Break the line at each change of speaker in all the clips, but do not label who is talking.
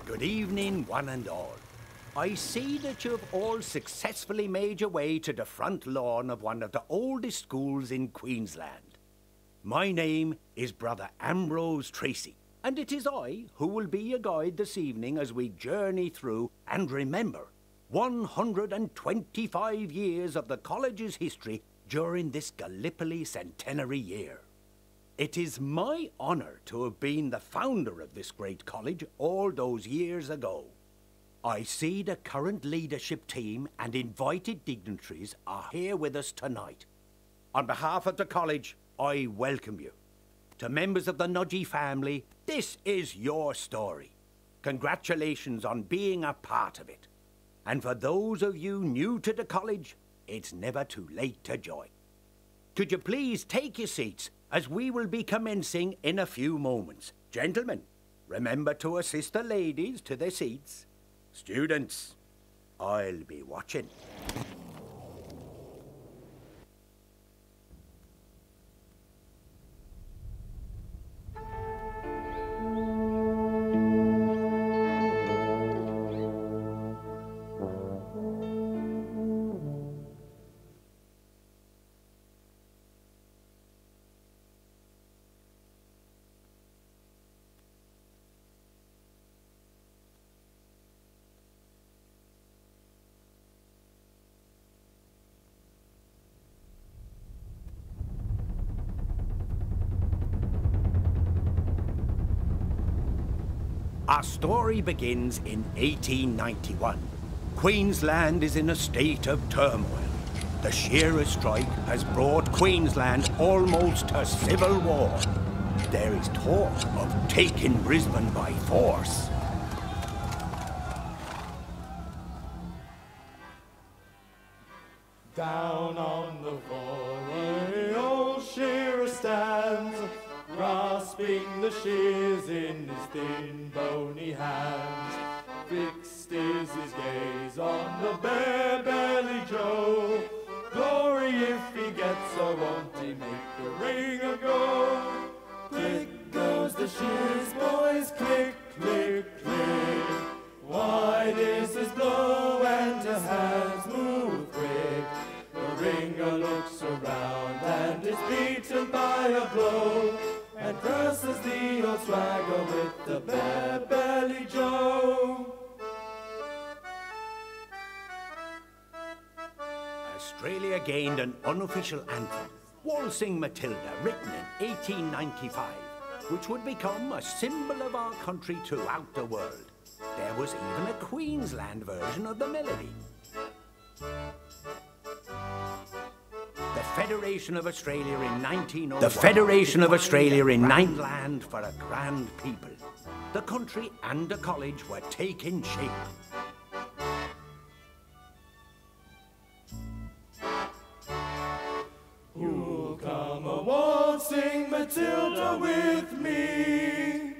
Good evening, one and all. I see that you've all successfully made your way to the front lawn of one of the oldest schools in Queensland. My name is Brother Ambrose Treacy, and it is I who will be your guide this evening as we journey through and remember 125 years of the college's history during this Gallipoli Centenary year. It is my honour to have been the founder of this great college all those years ago. I see the current leadership team and invited dignitaries are here with us tonight. On behalf of the college, I welcome you. To members of the Nudgee family, this is your story. Congratulations on being a part of it. And for those of you new to the college, it's never too late to join. Could you please take your seats as we will be commencing in a few moments. Gentlemen, remember to assist the ladies to their seats. Students, I'll be watching. Our story begins in 1891. Queensland is in a state of turmoil. The shearers' strike has brought Queensland almost to civil war. There is talk of taking Brisbane by force.
Down on the foray, old shearer stands, grasping the shears in his thin, bony hands. Fixed is his gaze on the bare-belly Joe. Glory if he gets so, won't he make the ring a go? Click goes the shears, boys, click, click, click. Wide is his blow and his hands move quick. The ringer looks around and is beaten by a blow, and curses the old swagger with the bare-belly Joe.
Australia gained an unofficial anthem, Waltzing Matilda, written in 1895, which would become a symbol of our country throughout the world. There was even a Queensland version of the melody. The Federation of Australia in 1901. The Federation of Australia in land for a grand people. The country and the college were taking shape.
You'll come a waltzing Matilda with me.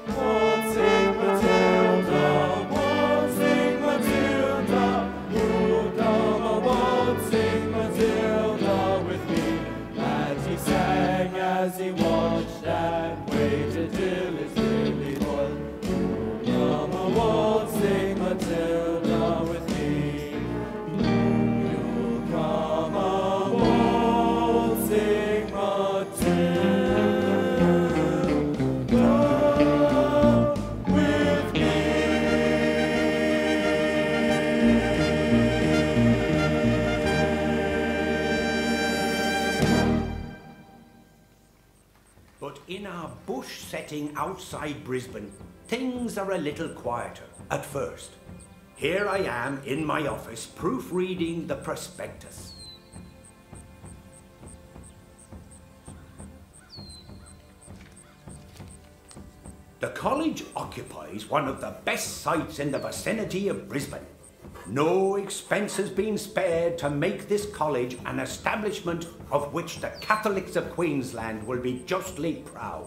Waltzing Matilda, waltzing Matilda. You'll come a waltzing Matilda with me. As he sang, as he watched and waited till his lily won. You'll come a waltzing Matilda with me. You'll come a waltzing Matilda with me.
But in our bush setting outside Brisbane, things are a little quieter at first. Here I am in my office proofreading the prospectus. The college occupies one of the best sites in the vicinity of Brisbane. No expense has been spared to make this college an establishment of which the Catholics of Queensland will be justly proud.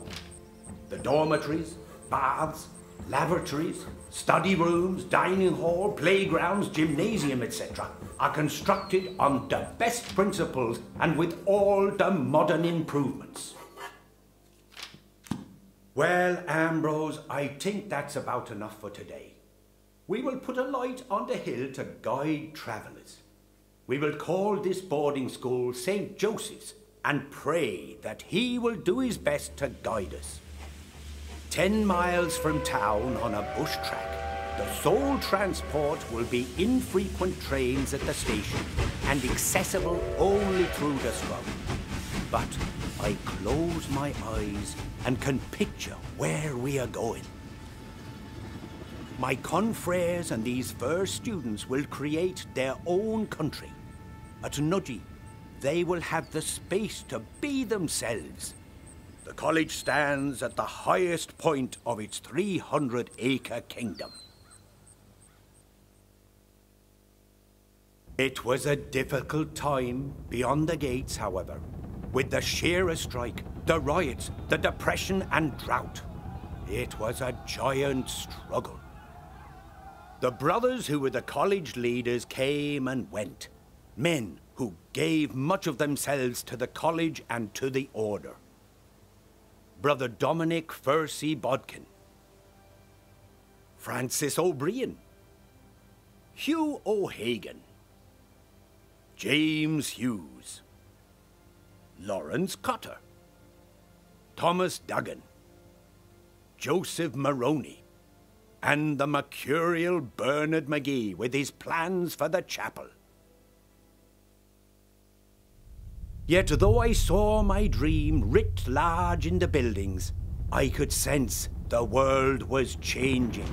The dormitories, baths, lavatories, study rooms, dining hall, playgrounds, gymnasium, etc. are constructed on the best principles and with all the modern improvements. Well, Ambrose, I think that's about enough for today. We will put a light on the hill to guide travellers. We will call this boarding school St. Joseph's and pray that he will do his best to guide us. 10 miles from town on a bush track, the sole transport will be infrequent trains at the station and accessible only through the scrub. But I close my eyes and can picture where we are going. My confreres and these first students will create their own country. At Nudgee, they will have the space to be themselves. The college stands at the highest point of its 300-acre kingdom. It was a difficult time beyond the gates, however, with the shearer strike, the riots, the depression and drought. It was a giant struggle. The brothers who were the college leaders came and went, men who gave much of themselves to the college and to the order. Brother Dominic Treacy Building, Francis O'Brien, Hugh O'Hagan, James Hughes, Lawrence Cotter, Thomas Duggan, Joseph Maroney, and the mercurial Bernard McGee with his plans for the chapel. Yet though I saw my dream writ large in the buildings, I could sense the world was changing.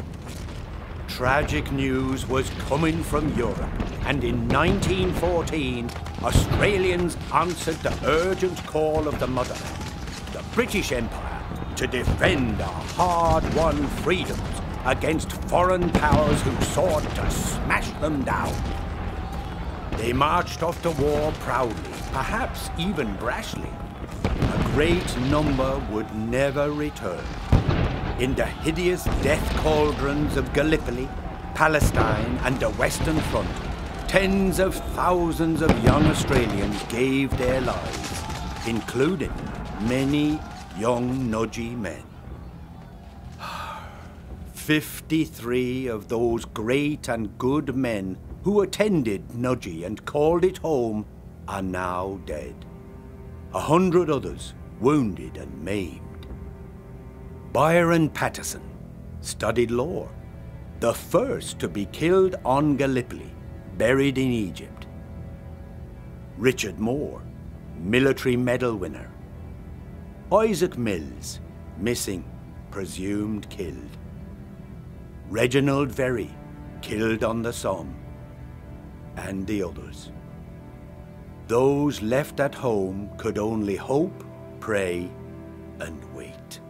Tragic news was coming from Europe, and in 1914, Australians answered the urgent call of the motherland, the British Empire, to defend our hard-won freedoms against foreign powers who sought to smash them down. They marched off to war proudly, perhaps even brashly. A great number would never return. In the hideous death cauldrons of Gallipoli, Palestine and the Western Front, tens of thousands of young Australians gave their lives, including many young Nudgee men. 53 of those great and good men who attended Nudgee and called it home are now dead. 100 others wounded and maimed. Byron Patterson studied law, the first to be killed on Gallipoli, buried in Egypt. Richard Moore, military medal winner. Isaac Mills, missing, presumed killed. Reginald Very, killed on the Somme. And the others. Those left at home could only hope, pray, and wait.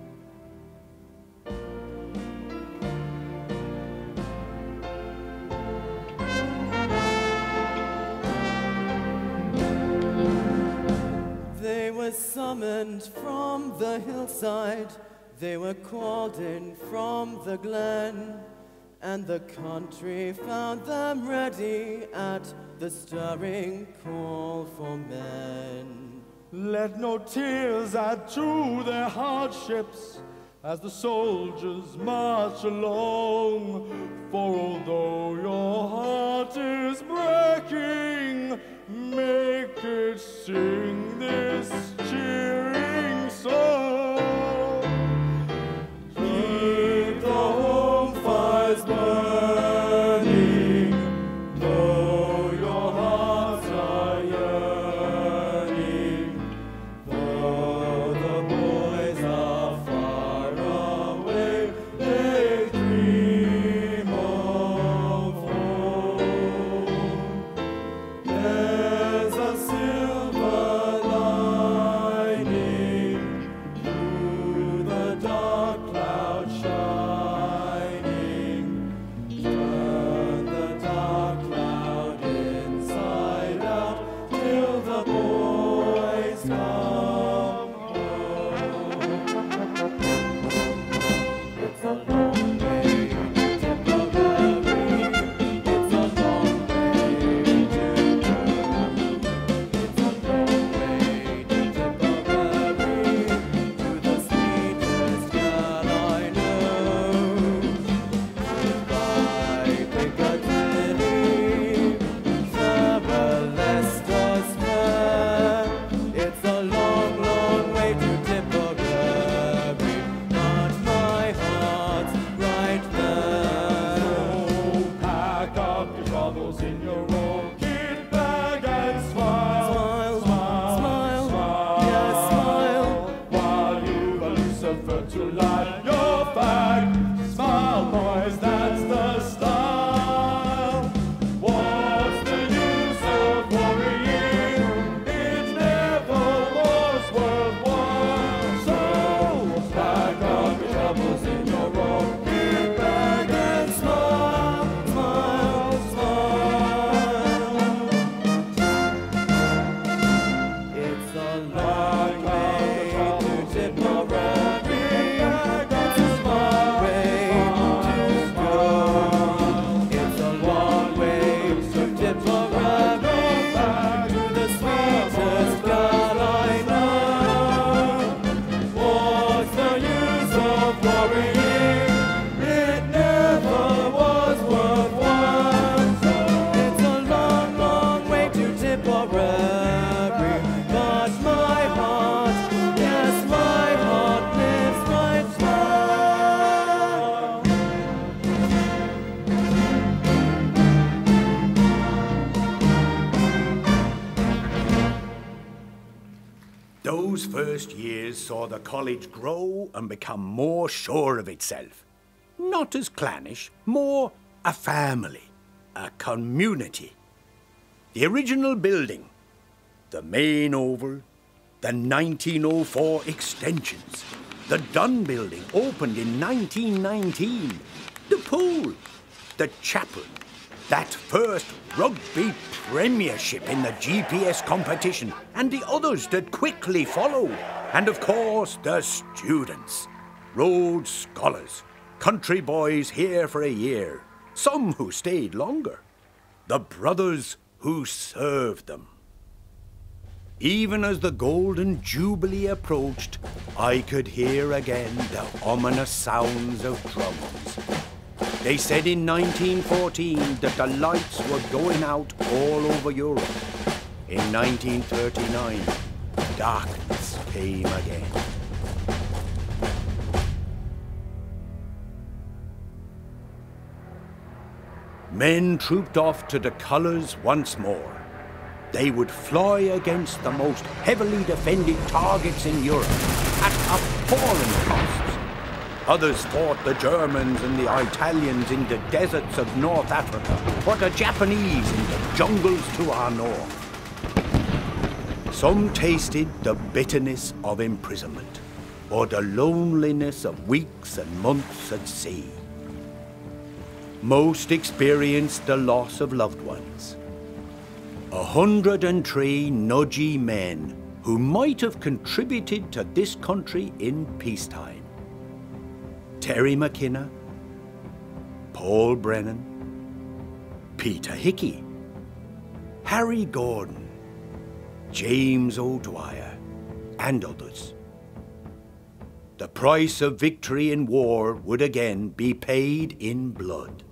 They were summoned from the hillside, they were called in from the glen, and the country found them ready at the stirring call for men.
Let no tears add to their hardships as the soldiers march along. For although your heart is breaking, make it sing this cheering song. Keep the home fires burning, though your hearts are yearning, though the boys are far away, they dream of home. There's a silver lining
to light your fag. Smile, boys, that's the style. What's the use of worrying? It never was worthwhile. So pack up your troubles in your own big bag and smile, smile, smile. It's a long way to Tipperary. It's a small way to go. It's a long way to Tipperary, to the sweetest girl I know. What's the use of worrying? It never was worthwhile. It's a long, long way to Tipperary, but my heart, yes, my heart lives right now.
Those first years saw the college grow and become more sure of itself. Not as clannish, more a family, a community. The original building, the main oval, the 1904 extensions, the Dunn building opened in 1919, the pool, the chapel, that first rugby premiership in the GPS competition, and the others that quickly followed. And of course, the students, Rhodes Scholars, country boys here for a year, some who stayed longer, the brothers who served them. Even as the Golden Jubilee approached, I could hear again the ominous sounds of drums. They said in 1914 that the lights were going out all over Europe. In 1939, darkness came again. Men trooped off to the colours once more. They would fly against the most heavily defended targets in Europe at appalling costs. Others fought the Germans and the Italians in the deserts of North Africa, or the Japanese in the jungles to our north. Some tasted the bitterness of imprisonment, or the loneliness of weeks and months at sea. Most experienced the loss of loved ones. 103 Nudgee men who might have contributed to this country in peacetime. Terry McKenna, Paul Brennan, Peter Hickey, Harry Gordon, James O'Dwyer, and others. The price of victory in war would again be paid in blood.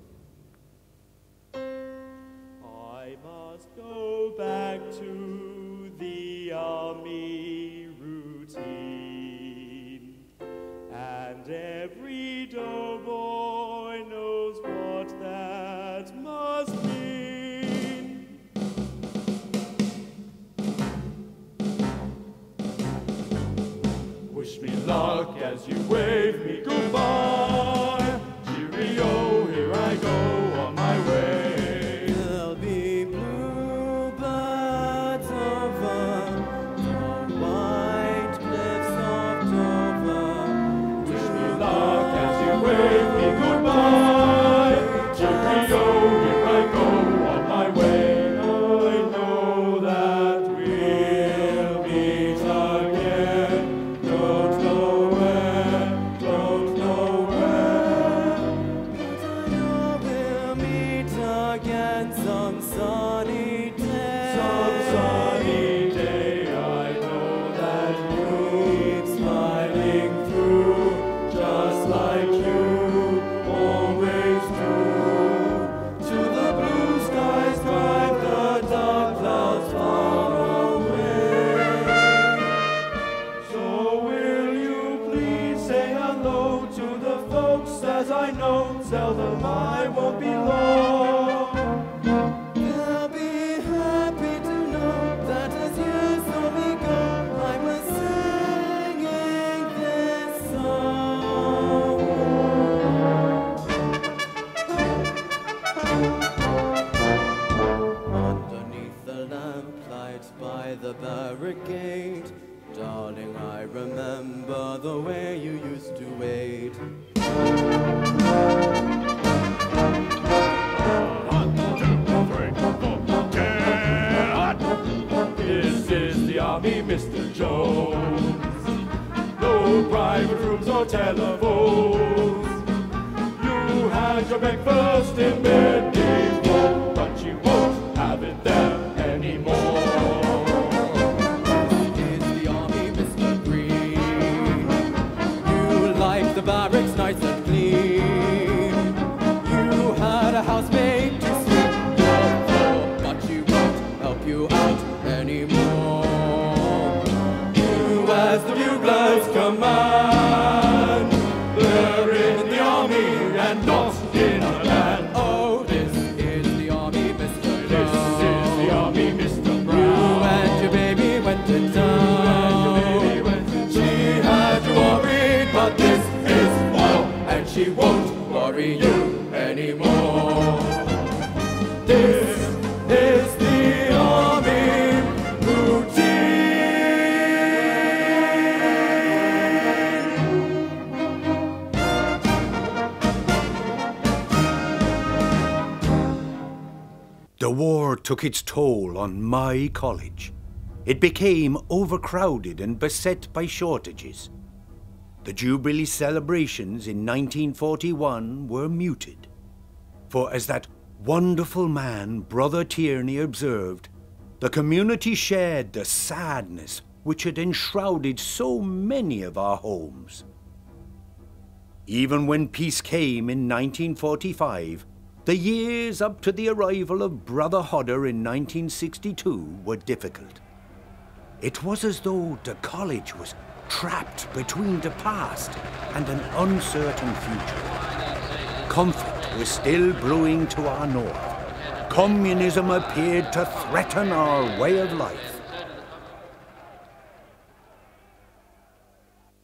I must go back to the army routine, and every doughboy knows what that must mean. Wish me luck as you wave me goodbye. Cheerio, here I go on my way.
There'll be bluebirds over the white cliffs of Dover.
Wish me luck as you wave me goodbye. Cheerio, here I go on my way. I know that we'll meet again. Don't know when, don't know when.
But I know we'll meet again some sunny day.
Some sunny day, I know that you keep smiling through, just like you always do. To the blue skies drive the dark clouds far away. So will you please say hello to the folks as I know, tell them I won't be long.
They'll be happy to know that as years saw me go, I was singing this song. remember the way you used to wait.
1, 2, 3, 4, get! This is the army, Mr. Jones. No private rooms or telephones. You had your breakfast in bed before, but you won't have it there anymore.
This is the army, Mr. Green. You liked the barracks nice and clean. You had a housemaid to sweep your floor, but she won't help you out anymore. You, as the bugler's command, they're in the army and not in a land. Oh, this is the army, Mr. Brown.
This is the army, Mr. Brown.
You and your baby went to town. She had you worried, but this is war, and she won't worry you anymore. This is the army routine.
The war took its toll on my college. It became overcrowded and beset by shortages. The Jubilee celebrations in 1941 were muted. For as that wonderful man, Brother Tierney, observed, the community shared the sadness which had enshrouded so many of our homes. Even when peace came in 1945, the years up to the arrival of Brother Hodder in 1962 were difficult. It was as though the college was trapped between the past and an uncertain future. Conflict was still brewing to our north. Communism appeared to threaten our way of life.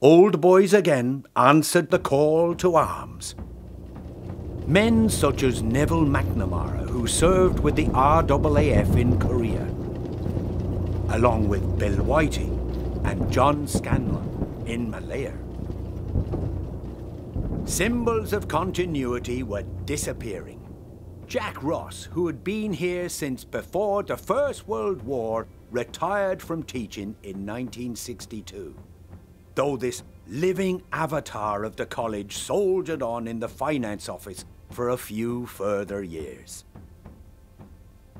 Old boys again answered the call to arms. Men such as Neville McNamara, who served with the RAAF in Korea, along with Bill Whiting and John Scanlon in Malaya. Symbols of continuity were disappearing. Jack Ross, who had been here since before the First World War, retired from teaching in 1962. Though this living avatar of the college soldiered on in the finance office for a few further years.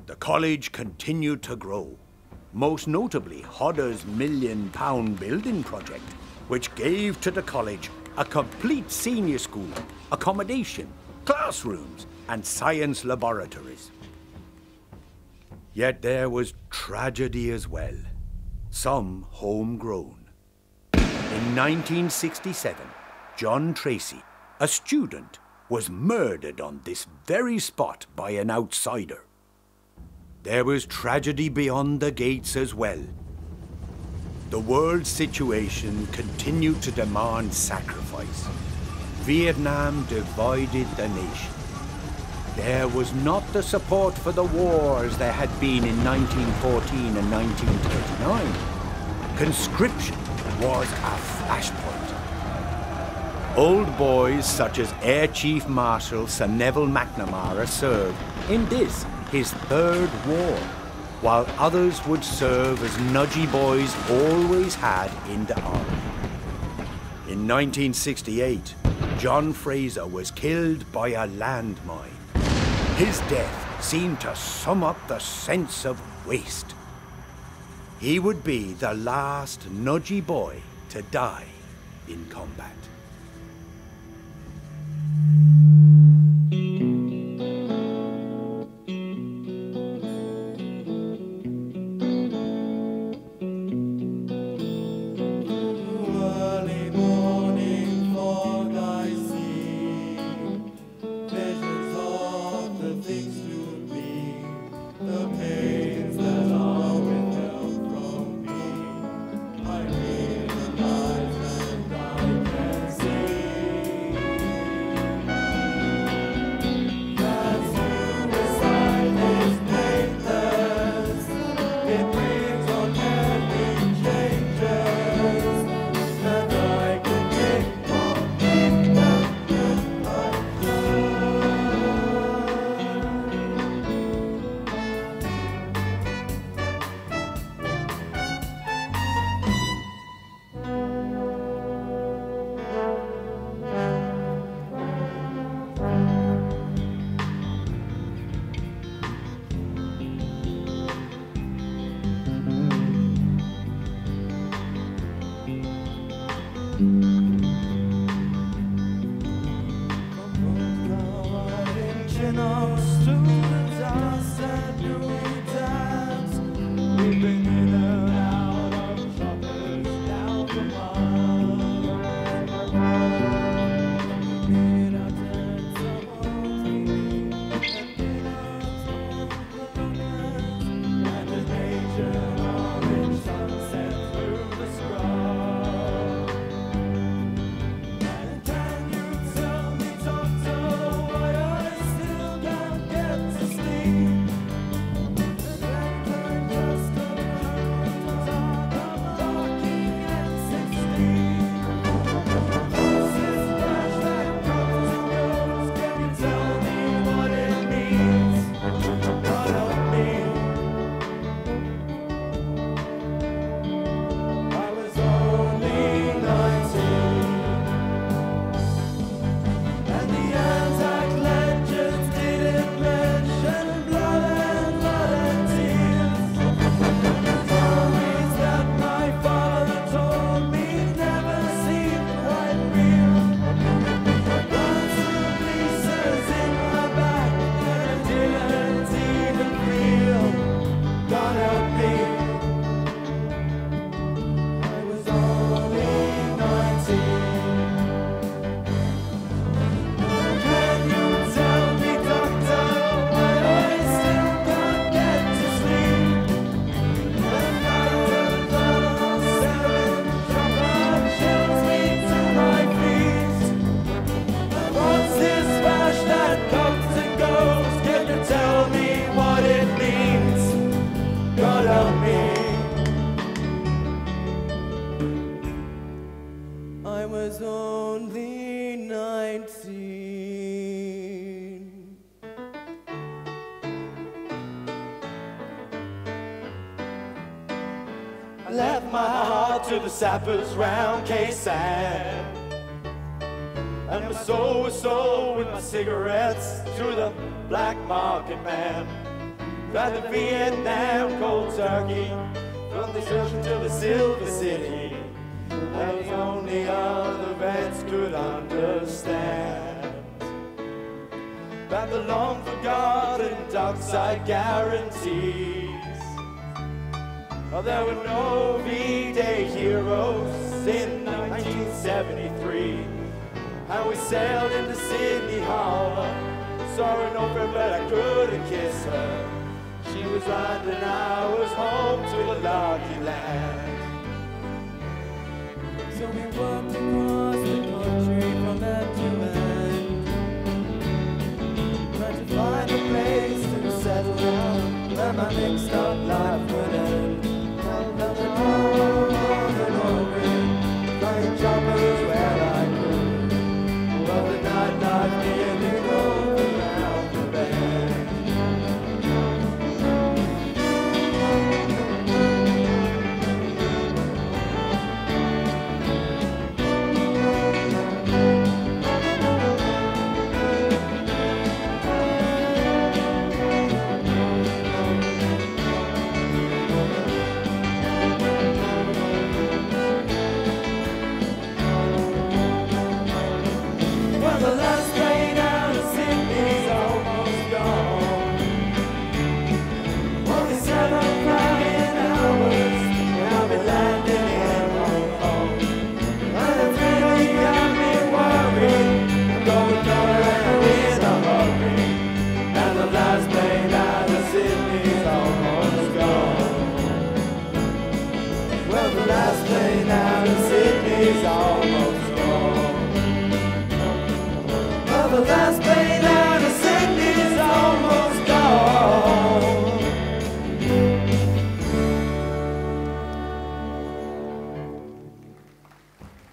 The college continued to grow, most notably Hodder's £1 million building project, which gave to the college a complete senior school, accommodation, classrooms, and science laboratories. Yet there was tragedy as well, some homegrown. In 1967, John Treacy, a student, was murdered on this very spot by an outsider. There was tragedy beyond the gates as well. The world situation continued to demand sacrifice. Vietnam divided the nation. There was not the support for the war as there had been in 1914 and 1939. Conscription was a flashpoint. Old boys such as Air Chief Marshal Sir Neville McNamara served in this, his third war, while others would serve as Nudgee boys always had in the army. In 1968, John Fraser was killed by a landmine. His death seemed to sum up the sense of waste. He would be the last Nudgee boy to die in combat.
Early morning fog I see, visions of the things to be, the pains that are withheld from me. I realize and I can see.
Left my heart to the sappers round K-Sand, and my soul was sold with my cigarettes to the black market man. Tried the Vietnam cold turkey from the ocean to the Silver City, that the only other vets could understand. About the long forgotten dockside guarantees. Oh, there were no V-Day heroes in 1973, and we sailed into Sydney Harbor. Saw her no friend, but I couldn't kiss her. She was right and I was home to the lucky land.
So we walked across the country from end to end, trying to find a place to settle down where my mixed up life would end. Down the road and over, flying choppers where I could. Well, the nightlife nearly rolled around the bend.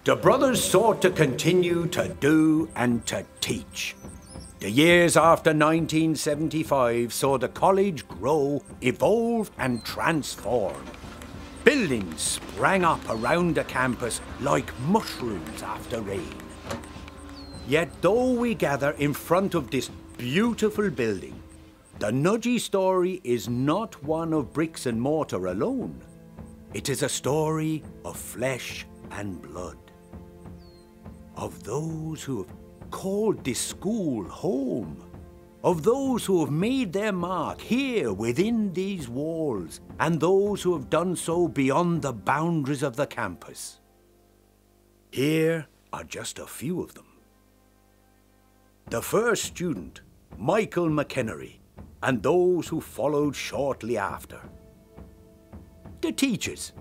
The brothers sought to continue to do and to teach. The years after 1975 saw the college grow, evolve and transform. Buildings sprang up around the campus like mushrooms after rain. Yet though we gather in front of this beautiful building, the Nudgee story is not one of bricks and mortar alone. It is a story of flesh and blood. of those who have called this school home, of those who have made their mark here within these walls, and those who have done so beyond the boundaries of the campus. Here are just a few of them. The first student, Michael McKennery, and those who followed shortly after. The teachers,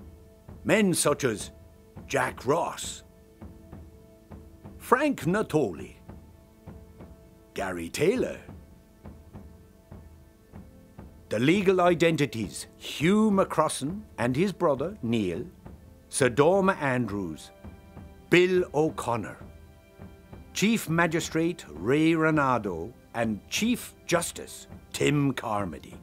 men such as Jack Ross, Frank Natoli, Gary Taylor. The legal identities, Hugh McCrossan and his brother Neil, Sodoma Andrews, Bill O'Connor, Chief Magistrate Ray Renado, and Chief Justice Tim Carmody.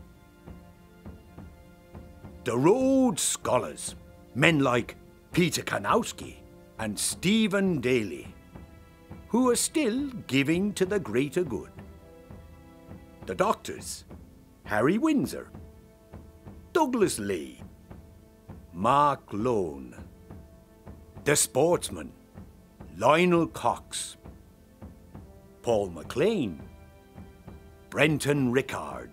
The Rhodes Scholars, men like Peter Kanowski and Stephen Daly, who are still giving to the greater good. The doctors, Harry Windsor, Douglas Lee, Mark Lone. The sportsmen, Lionel Cox, Paul McLean, Brenton Rickard,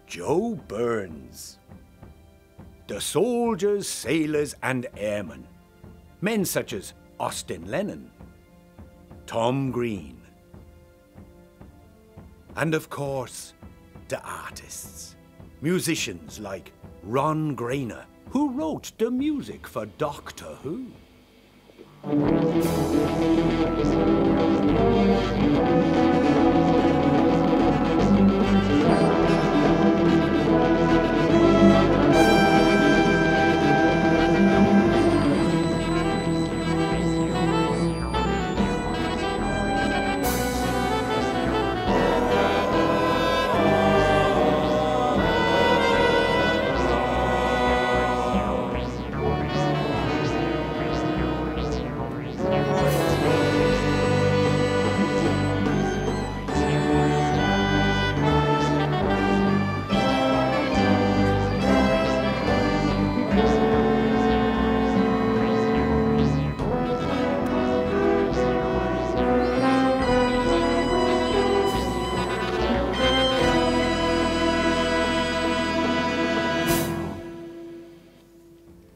Joe Burns. The soldiers, sailors and airmen, men such as Austin Lennon, Tom Green. And of course, the artists, musicians like Ron Grainer, who wrote the music for Doctor Who.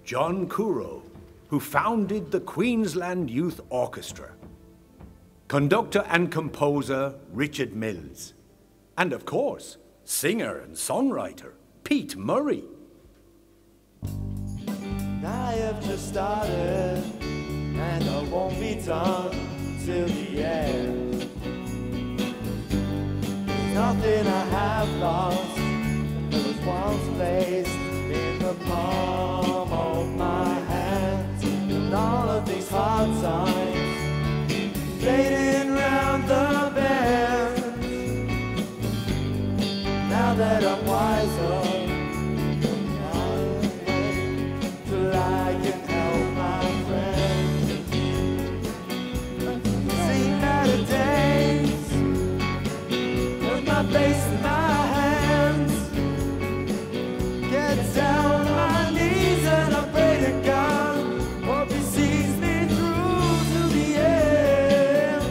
John Couro, who founded the Queensland Youth Orchestra. Conductor and composer Richard Mills. And of course, singer and songwriter Pete Murray.
I have just started, and I won't be done till the end. Nothing I have lost that was once placed in the palm of my hand. And all of these hard times fading round the bend. Now that I'm wiser, till I can help my friends. Seen better days with my face in my hands. Get down on my knees and I pray to God, hope He sees me through to the end.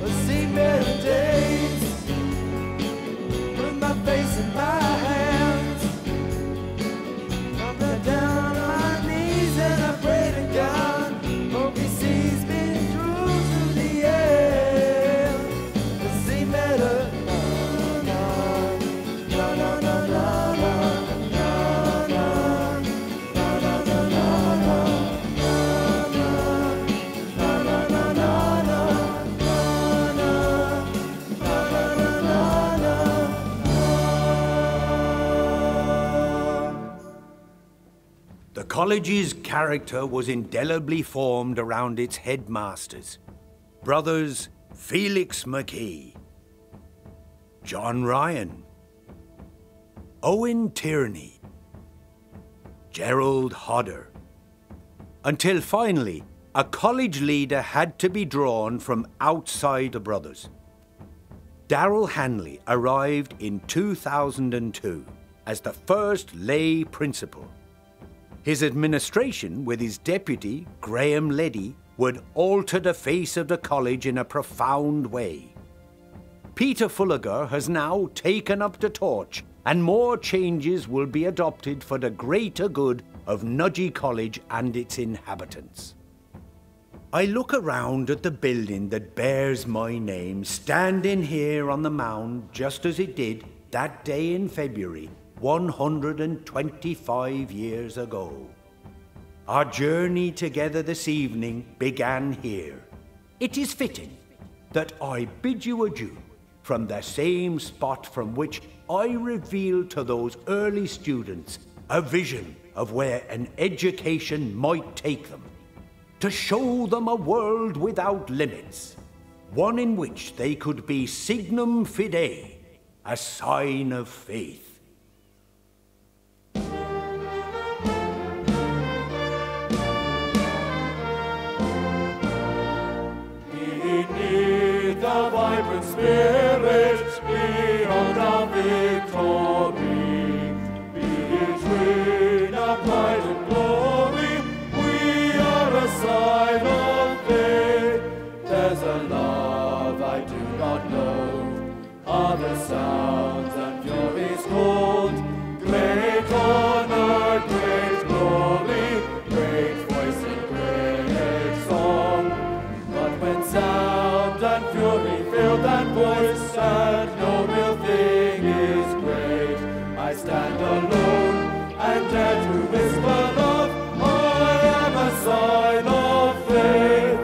I've seen better days with my face in my hands. I get down on my knees and I pray to God, hope He sees me through to the end. I've seen better.
The college's character was indelibly formed around its headmasters, brothers Felix McKee, John Ryan, Owen Tierney, Gerald Hodder, until finally a college leader had to be drawn from outside the brothers. Darrell Hanley arrived in 2002 as the first lay principal. His administration, with his deputy, Graham Leddy, would alter the face of the college in a profound way. Peter Fullager has now taken up the torch, and more changes will be adopted for the greater good of Nudgee College and its inhabitants. I look around at the building that bears my name, standing here on the mound just as it did that day in February, 125 years ago. Our journey together this evening began here. It is fitting that I bid you adieu from the same spot from which I revealed to those early students a vision of where an education might take them, to show them a world without limits, one in which they could be signum fidei, a sign of faith.
Beneath the vibrant spirit, beyond our victory, between our pride and glory, we are a sign of faith. There's a love I do not know, other sounds and furies cold, great honor, great glory, great voice and great song. But when sound and fury fill that voice, and no real thing is great, I stand alone and dare to whisper love. I am a sign of faith.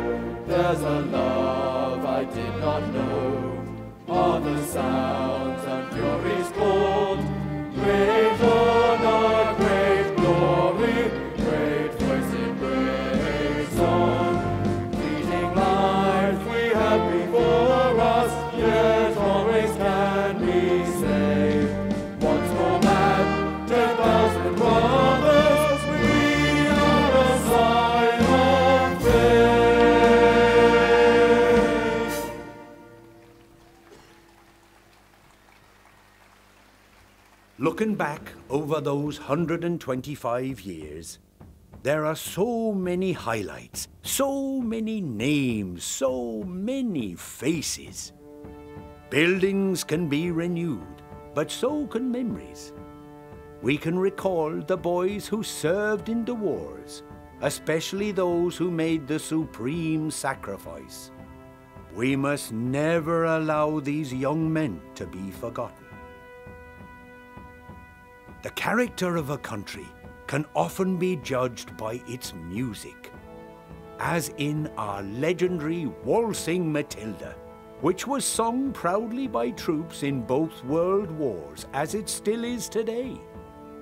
There's a love I did not know, other sounds and furies cold, great honor, great glory, great voice in great song. Fleeting life we have before us, yet always can we say, once more man, 10,000 brothers, we are a sign of faith.
Looking back over those 125 years, there are so many highlights, so many names, so many faces. Buildings can be renewed, but so can memories. We can recall the boys who served in the wars, especially those who made the supreme sacrifice. We must never allow these young men to be forgotten. The character of a country can often be judged by its music, as in our legendary Waltzing Matilda, which was sung proudly by troops in both world wars, as it still is today,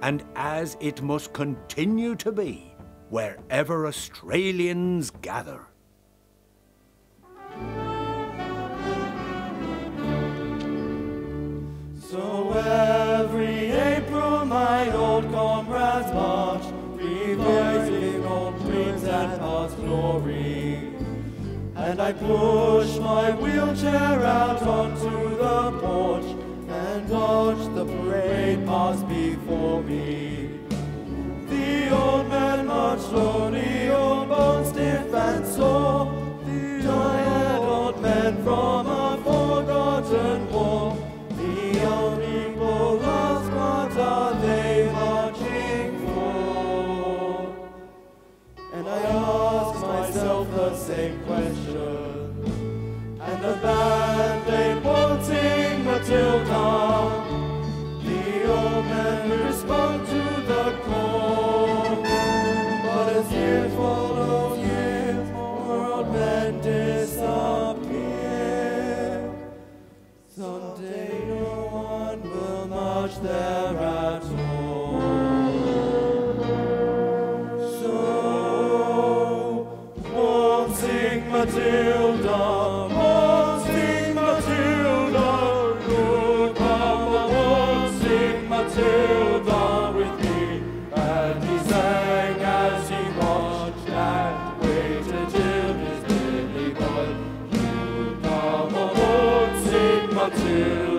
and as it must continue to be wherever Australians gather.
So every April my old comrades march, revising old dreams and past glory. And I push my wheelchair out onto the porch and watch the parade pass before me. The old men march slowly, old bones stiff and sore, the tired old men from a forgotten war. The unequal lost, what are they marching for? And I ask myself the same question, and the band ain't waltzing Matilda. The old men respond to the call, but as years follow years, more old men disappear. Someday no one will march there at all. So, waltzing Matilda, waltzing Matilda, look Papa, waltzing Matilda with me. And he sang as he watched and waited till his lily boy. Look Papa, waltzing Matilda.